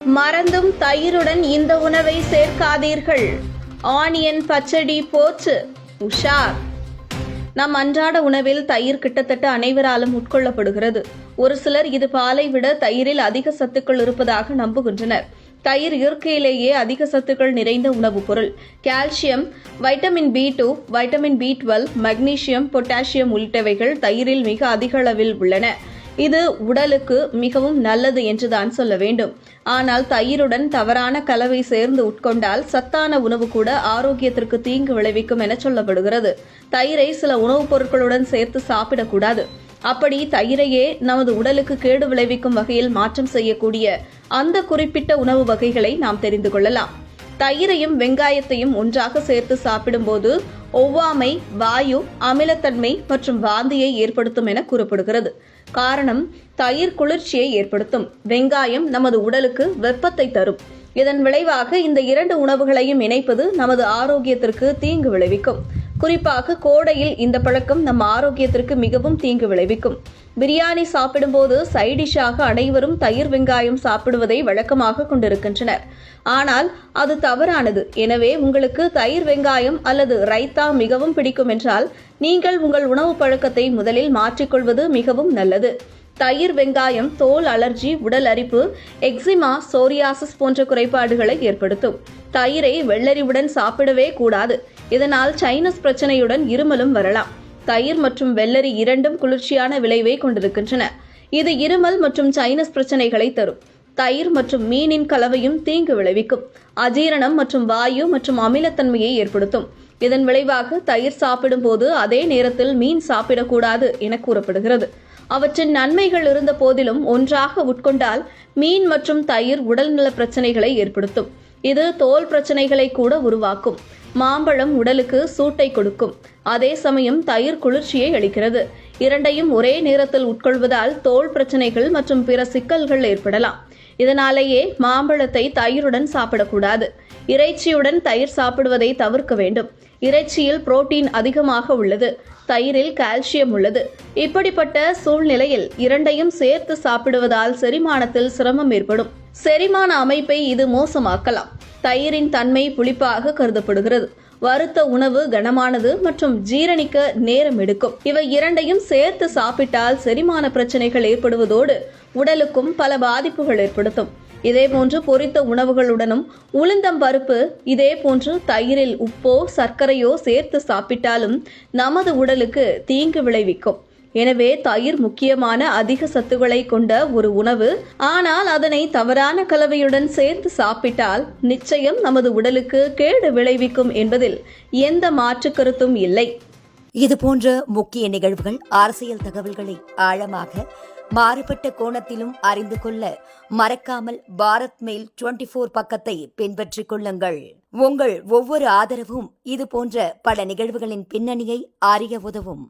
மறந்தும் தயிருடன் இந்த உணவை சேர்க்காதீர்கள். ஆனியன் பச்சடி போச்சு, உஷார். நம் அன்றாட உணவில் தயிர் கிட்டத்தட்ட அனைவராலும் உட்கொள்ளப்படுகிறது. ஒரு சிலர் இது பாலை விட தயிரில் அதிக சத்துக்கள் இருப்பதாக நம்புகின்றனர். தயிர் இயற்கையிலேயே அதிக சத்துக்கள் நிறைந்த உணவுப் பொருள். Calcium, vitamin B2, vitamin B12, magnesium, potassium உள்ளிட்டவைகள் தயிரில் மிக அதிக அளவில் உள்ளன. இது உடலுக்கு மிகவும் நல்லது என்றுதான் சொல்ல வேண்டும். ஆனால் தயிருடன் தவறான கலவை சேர்ந்து உட்கொண்டால் சத்தான உணவு கூட ஆரோக்கியத்திற்கு தீங்கு விளைவிக்கும் என சொல்லப்படுகிறது. தயிரை சில உணவுப் பொருட்களுடன் சேர்த்து சாப்பிடக்கூடாது. அப்படி தயிரையே நமது உடலுக்கு கேடு விளைவிக்கும் வகையில் மாற்றம் செய்யக்கூடிய அந்த குறிப்பிட்ட உணவு வகைகளை நாம் தெரிந்து கொள்ளலாம். தயிரையும் வெங்காயத்தையும் ஒன்றாக சேர்த்து சாப்பிடும்போது ஒவ்வாமை, வாயு, அமிலத்தன்மை மற்றும் வாந்தியை ஏற்படுத்தும் என கூறப்படுகிறது. காரணம், தயிர் குளிர்ச்சியை ஏற்படுத்தும், வெங்காயம் நமது உடலுக்கு வெப்பத்தை தரும். இதன் விளைவாக இந்த இரண்டு உணவுகளையும் இணைப்பது நமது ஆரோக்கியத்திற்கு தீங்கு விளைவிக்கும். குறிப்பாக கோடையில் இந்த பழக்கம் நம் ஆரோக்கியத்திற்கு மிகவும் தீங்கு விளைவிக்கும். பிரியாணி சாப்பிடும்போது சைடிஷாக அனைவரும் தயிர் வெங்காயம் சாப்பிடுவதை வழக்கமாக கொண்டிருக்கின்றனர். ஆனால் அது தவறானது. எனவே உங்களுக்கு தயிர் வெங்காயம் அல்லது ரைத்தா மிகவும் பிடிக்கும் என்றால் நீங்கள் உங்கள் உணவு பழக்கத்தை முதலில் மாற்றிக்கொள்வது மிகவும் நல்லது. தயிர் வெங்காயம் தோல் அலர்ஜி, உடல் அரிப்பு, எக்ஸிமா, சோரியாசிஸ் போன்ற குறைபாடுகளை ஏற்படுத்தும். தயிரை வெள்ளரிவுடன் சாப்பிடவே கூடாது. இதனால் சைனஸ் பிரச்சனையுடன் இருமலும் வரலாம். தயிர் மற்றும் வெள்ளரி இரண்டும் குளிர்ச்சியான விளைவை கொண்டிருக்கின்றன. இது இருமல் மற்றும் சைனஸ் பிரச்சனைகளை தரும். தயிர் மற்றும் மீனின் கலவையும் தீங்கு விளைவிக்கும். அஜீரணம் மற்றும் வாயு மற்றும் அமிலத்தன்மையை ஏற்படுத்தும். இதன் விளைவாக தயிர் சாப்பிடும் போது அதே நேரத்தில் மீன் சாப்பிடக்கூடாது என கூறப்படுகிறது. அவற்றின் நன்மைகள் இருந்த போதிலும் ஒன்றாக உட்கொண்டால் மீன் மற்றும் தயிர் உடல்நல பிரச்சனைகளை ஏற்படுத்தும். இது தோல் பிரச்சனைகளை கூட உருவாக்கும். மாம்பழம் உடலுக்கு சூட்டை கொடுக்கும். அதே சமயம் தயிர் குளிர்ச்சியை அளிக்கிறது. இரண்டையும் ஒரே நேரத்தில் உட்கொள்வதால் தோல் பிரச்சனைகள் மற்றும் பிற சிக்கல்கள் ஏற்படலாம். இதனாலேயே மாம்பழத்தை தயிருடன் சாப்பிடக்கூடாது. இறைச்சியுடன் தயிர் சாப்பிடுவதை தவிர்க்க வேண்டும். இறைச்சியில் புரோட்டீன் அதிகமாக உள்ளது, தயிரில் கால்சியம் உள்ளது. இப்படிப்பட்ட சூழ்நிலையில் இரண்டையும் சேர்த்து சாப்பிடுவதால் செரிமானத்தில் சிரமம் ஏற்படும். செரிமான அமைப்பை இது மோசமாக்கலாம். தயிரின் தன்மை புளிப்பாக கருதப்படுகிறது. வறுத்த உணவு கனமானது மற்றும் ஜீரணிக்க நேரம் எடுக்கும். இவை இரண்டையும் சேர்த்து சாப்பிட்டால் செரிமான பிரச்சனைகள் ஏற்படுவதோடு உடலுக்கும் பல பாதிப்புகள் ஏற்படுத்தும். இதேபோன்று பொரித்த உணவுகளுடனும் உளுந்தம் பருப்பு, இதேபோன்று தயிரில் உப்போ சர்க்கரையோ சேர்த்து சாப்பிட்டாலும் நமது உடலுக்கு தீங்கு விளைவிக்கும். எனவே தயிர் முக்கியமான அதிக சத்துக்களை கொண்ட ஒரு உணவு. ஆனால் அதனை தவறான கலவையுடன் சேர்த்து சாப்பிட்டால் நிச்சயம் நமது உடலுக்கு கேடு விளைவிக்கும் என்பதில் எந்த மாற்று கருத்தும் இல்லை. இதுபோன்ற முக்கிய நிகழ்வுகள், அரசியல் தகவல்களை ஆழமாக மாறுபட்ட கோணத்திலும் அறிந்து கொள்ள மறக்காமல் பாரத் மெயில் 24 பக்கத்தை பின்பற்றிக் கொள்ளுங்கள். உங்கள் ஒவ்வொரு ஆதரவும் இதுபோன்ற பல நிகழ்வுகளின் பின்னணியை அறிய உதவும்.